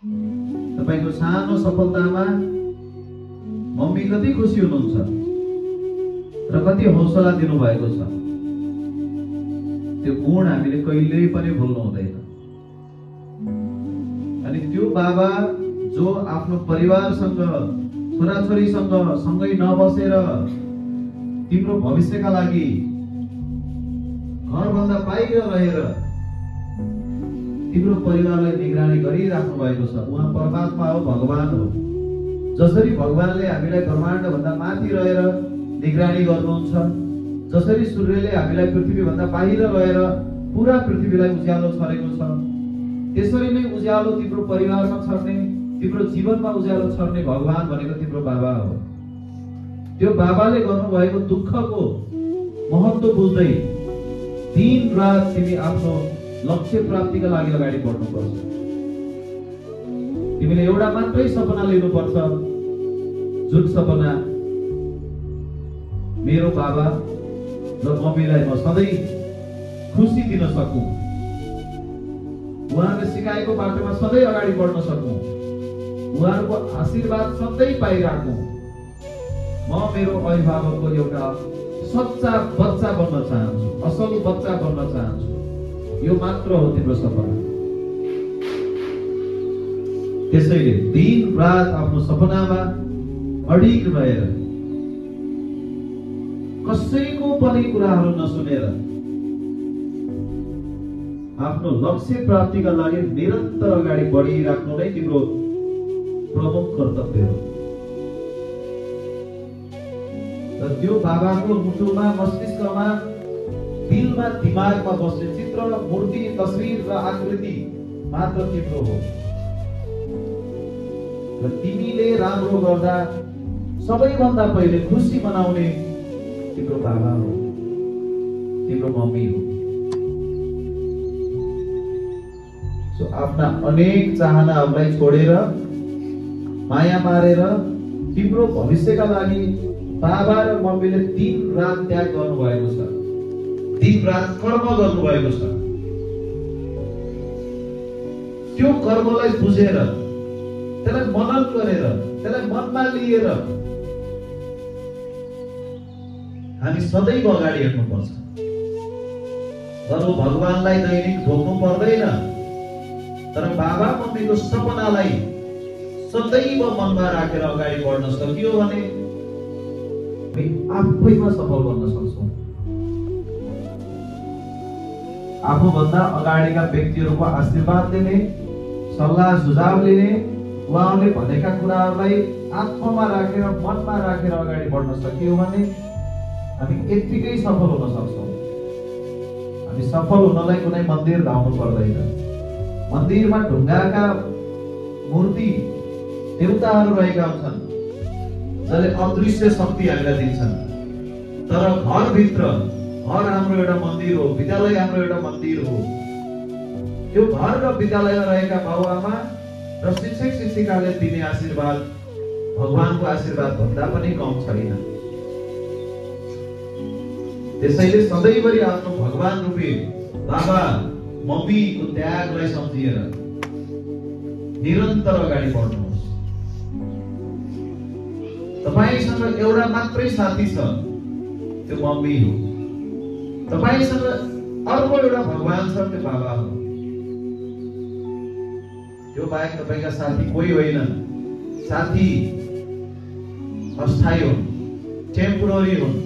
तपाईको सानो सफलतामा मम्मी कति खुसी हुनुहुन्छ र कति हौसला दिनुभएको छ। त्यो गुण हामीले कहिल्यै पनि भुल्नु हुँदैन। अनि त्यो बाबा जो आफ्नो परिवारसँग छोराछोरीसँग सँगै नबसेर तिम्रो भविष्यका लागि घरभन्दा बाहिर रहेर तिम्रो परिवारलाई निगरानी गरिराख्नु भएको छ। उहाँ परमात्मा हो, भगवान हो। जसरी भगवानले हामीलाई ब्रह्माण्ड भन्दा माथि रहेर निगरानी गर्नुहुन्छ, जसरी सूर्यले हामीलाई पृथ्वीभन्दा बाहिर रहेर पुरा पृथ्वीलाई उज्यालो छरेको छ, त्यसरी नै उज्यालो तिम्रो परिवारमा छर्ने, तिम्रो जीवनमा उज्यालो छर्ने भगवान भनेको तिम्रो बाबा हो। त्यो बाबाले गर्नुभएको दुःखको महत्त्व बुझ्दै दिन रात तिमी आफ्नो लक्ष्य प्राप्तिका लागि अगाडि बढ्नुपर्छ। तिमीले एउटा मात्रै सपना लिनुपर्छ। जुन सपना मेरो बाबा र मम्मीलाई म सधैँ खुसी दिन सकूं, उहाँले सिकाएको बाटोमा सधैँ अगाडि बढ्न सकूं, उहाँहरूको आशीर्वाद सधैँ पाइराखौं। म मेरो अभिभावकको एउटा सच्चा बच्चा बन्न चाहन्छु, असल बच्चा बन्न चाहन्छु। यो मात्र हो तिम्रो सपना। त्यसैले दिन रात आफ्नो सपनामा अडिग रहेर कसैको पनि कुराहरू नसुनेर आफ्नो लक्ष्य प्राप्तिका लागि निरन्तर अगाडि बढिराख्नु नै तिम्रो प्रमुख कर्तव्य हो। र त्यो बाबाको मुटुमा, मस्तिष्कमा, दिलमा, दिमागमा बस्ने चित्र, मूर्ति, तस्बिर र आकृति मात्र तिम्रो हो। र तिमीले राम्रो गर्दा सबैभन्दा पहिले खुसी मनाउने तिम्रो बाबा हो, तिम्रो मम्मी हो। सो आफ्ना अनेक चाहनाहरूलाई छोडेर, माया मारेर तिम्रो भविष्यका लागि बाबा र मम्मीले दिन रात त्याग गर्नुभएको छ, दिन रात कर्म गर्नुभएको छ। त्यो कर्मलाई बुझेर, त्यसलाई मनन गरेर, त्यसलाई मनमा लिएर हामी सदैव अगाडि हेर्नुपर्छ। तर भगवानलाई दैनिक ढोक्नु पर्दैन, तर बाबा मम्मीको सपनालाई सदैव मनमा राखेर अगाडि बढ्न सकियो भने आफैमा सफल बन्न सक्छौँ। आफूभन्दा अगाडिका व्यक्तिहरूको आशीर्वाद लिने, सल्लाह सुझाव लिने, उहाँले भनेका कुराहरूलाई आत्मामा राखेर, मनमा राखेर अगाडि बढ्न सकियो भने हामी यत्तिकै सफल हुन सक्छौँ। हामी सफल हुनलाई कुनै मन्दिर धाउनु पर्दैन। मन्दिरमा ढुङ्गाका मूर्ति देवताहरू रहेका हुन्छन् जसले अदृश्य शक्ति हामीलाई दिन्छन्। तर घरभित्र, घर हाम्रो एउटा मन्दिर हो, विद्यालय हाम्रो एउटा मन्दिर हो। त्यो घर र विद्यालयमा रहेका बाबुआमा र शिक्षक शिक्षिकाले दिने आशीर्वाद भगवानको आशीर्वाद भन्दा पनि कम छैन। त्यसैले सधैँभरि आफ्नो भगवान रूपी बाबा मम्मीको त्यागलाई सम्झिएर निरन्तर अगाडि बढ्नुहोस्। तपाईसँग एउटा मात्रै साथी छ, त्यो मम्मी हो। तपाईसँग अर्को एउटा भगवान छ, त्यो बाबा हो। त्यो बाहेक तपाईका साथी कोही होइनन्। साथी अस्थायी हुन्, टेम्पोररी हुन्।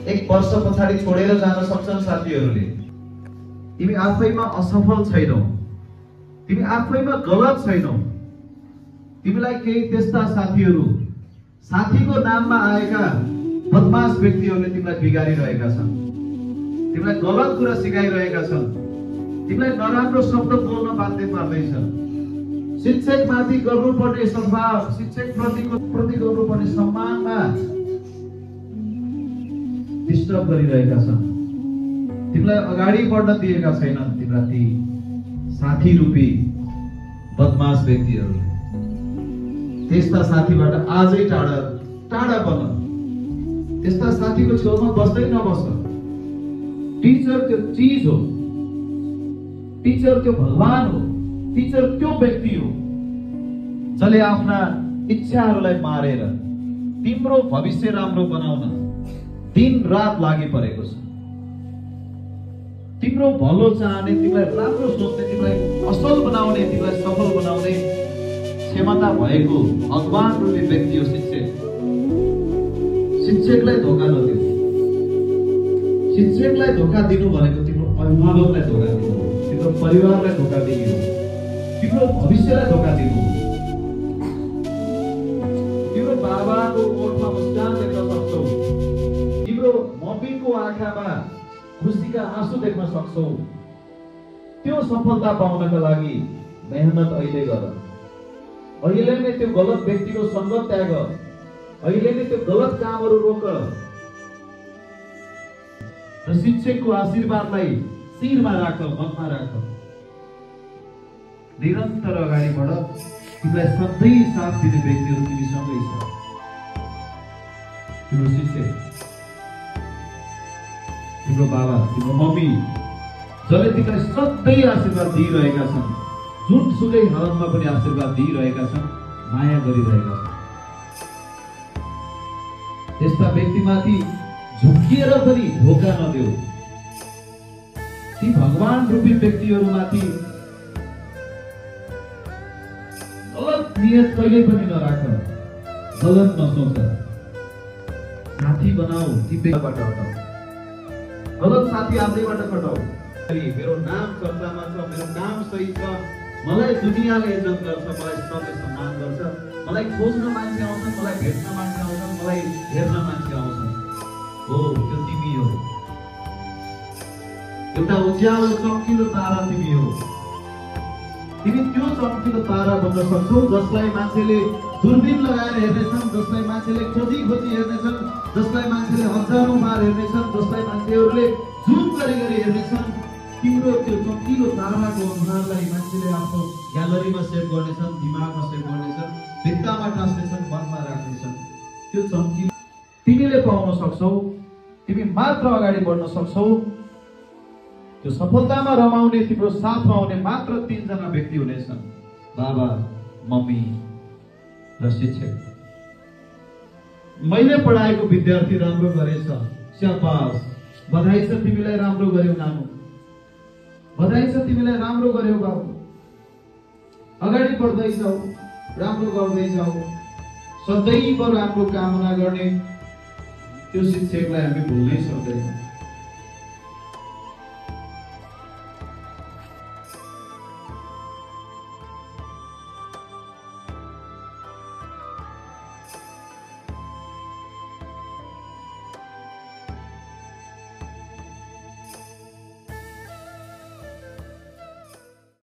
एक वर्ष पछाडि छोडेर जान सक्छन् साथीहरूले। तिमी आफैमा असफल छैनौ, तिमी आफैमा गलत छैनौ। तिमीलाई केही त्यस्ता साथीहरू, साथीको नाममा आएका बदमाश व्यक्तिहरूले तिमीलाई बिगारिरहेका छन्, तिमीलाई गलत कुरा सिकाइरहेका छन्, तिमीलाई नराम्रो शब्द बोल्न बाध्य पार्दैछ। शिक्षकमाथि गर्नुपर्ने सद्भाव, शिक्षक प्रति गर्नुपर्ने सम्मानमा डिस्टर्ब गरिरहेका छन्। तिमीलाई अगाडि बढ्न दिएका छैनन् तिम्रा ती साथी रूपी बदमाश व्यक्तिहरूले। त्यस्ता साथीबाट आजै टाढा बन। त्यस्ता साथीको छेउमा बस्दै नबस। टीचर त्यो चीज हो, टीचर त्यो भगवान हो, टीचर त्यो व्यक्ति हो जसले आफ्ना इच्छाहरूलाई मारेर तिम्रो भविष्य राम्रो बनाउन दिन रात लागि परेको छ। तिम्रो भलो चाहने, तिमीलाई राम्रो सोच्ने, तिमीलाई असल बनाउने, तिमीलाई सफल बनाउने क्षमता भएको भगवान रूपी व्यक्ति हो शिक्षक। शिक्षकलाई धोका नदिनु। शिक्षकलाई धोका दिनु भनेको तिम्रो अभिभावकलाई धोका दिनु हो, तिम्रो परिवारलाई धोका दिनु हो, तिम्रो भविष्यलाई धोका दिनु हो। तिम्रो बाबाको ओठमा मुस्कान देख्न सक्छौ, तिम्रो मम्मीको आँखामा खुसीका आँसु देख्न सक्छौ। त्यो सफलता पाउनका लागि मेहनत अहिले गर। अहिले नै त्यो गलत व्यक्तिको सङ्गत त्याग। अहिले नै त्यो गलत कामहरू रोक र शिक्षकको आशीर्वादलाई शिरमा राख, मनमा राख। निरन्तर अगाडि बढ। तिमीलाई सधैँ साथ दिने व्यक्तिहरू तिमीसँगै छ। तिम्रो शिक्षक, तिम्रो बाबा, तिम्रो मम्मी, जसले तिमीलाई सधैँ आशीर्वाद दिइरहेका छन्, जुनसुकै हालतमा पनि आशीर्वाद दिइरहेका छन्, माया गरिरहेका छन्। त्यस्ता व्यक्तिमाथि झुक्किएर पनि धोका नदेऊ। ती भगवान रूपी व्यक्तिहरूमाथि गलत नियत कहिले पनि नराख, गलत नसोच। साथी बनाऊ, ती व्यक्तिबाट हटाऊ। गलत साथी आफैबाट हटाऊ। मेरो नाम चर्चामा छ, मेरो नाम सही छ, मलाई दुनियाँले इज्जत गर्छ, मलाई सबैले सम्मान गर्छ, मलाई खोज्न मान्छे आउँछन्, मलाई भेट्न मान्छे आउँछन्, मलाई हेर्न मान्छे आउँछन्। हो, त्यो तिमी हो। एउटा उज्यालो चम्किलो तारा तिमी हो। तिमी त्यो चम्किलो तारा बन्न सक्छौ जसलाई मान्छेले दूरबीन लगाएर हेर्नेछन्, जसलाई मान्छेले खोजी खोजी हेर्नेछन्, जसलाई मान्छेले हजारौं बार हेर्नेछन्, जसलाई मान्छेहरूले जुम गरी गरी हेर्नेछन्। तिम्रो त्यो चम्किलो ताराको अनुहारलाई मान्छेले आफ्नो ग्यालरीमा सेभ गर्नेछन्, दिमागमा सेभ गर्नेछन्, भित्तामा टाँस्नेछन्, मनमा राख्नेछन्। त्यो चम्किलो तिमीले पाउन सक्छौ। तिमी मात्र अगाडि बढ्न सक्छौ। त्यो सफलतामा रमाउने, तिम्रो साथमा आउने मात्र 3 जना व्यक्ति हुनेछन्, बाबा, मम्मी र शिक्षक। मैले पढाएको विद्यार्थी राम्रो गरेछ, स्याबास, बधाई छ तिमीलाई, राम्रो गर्यौ नानु, बधाई छ तिमीलाई, राम्रो गर्यौ बाबु, अगाडि बढ्दै जाऊ, राम्रो गर्दै जाऊ। सधैँ राम्रो कामना गर्ने त्यो शिक्षकलाई हामी भुल्नै सक्दैनौँ।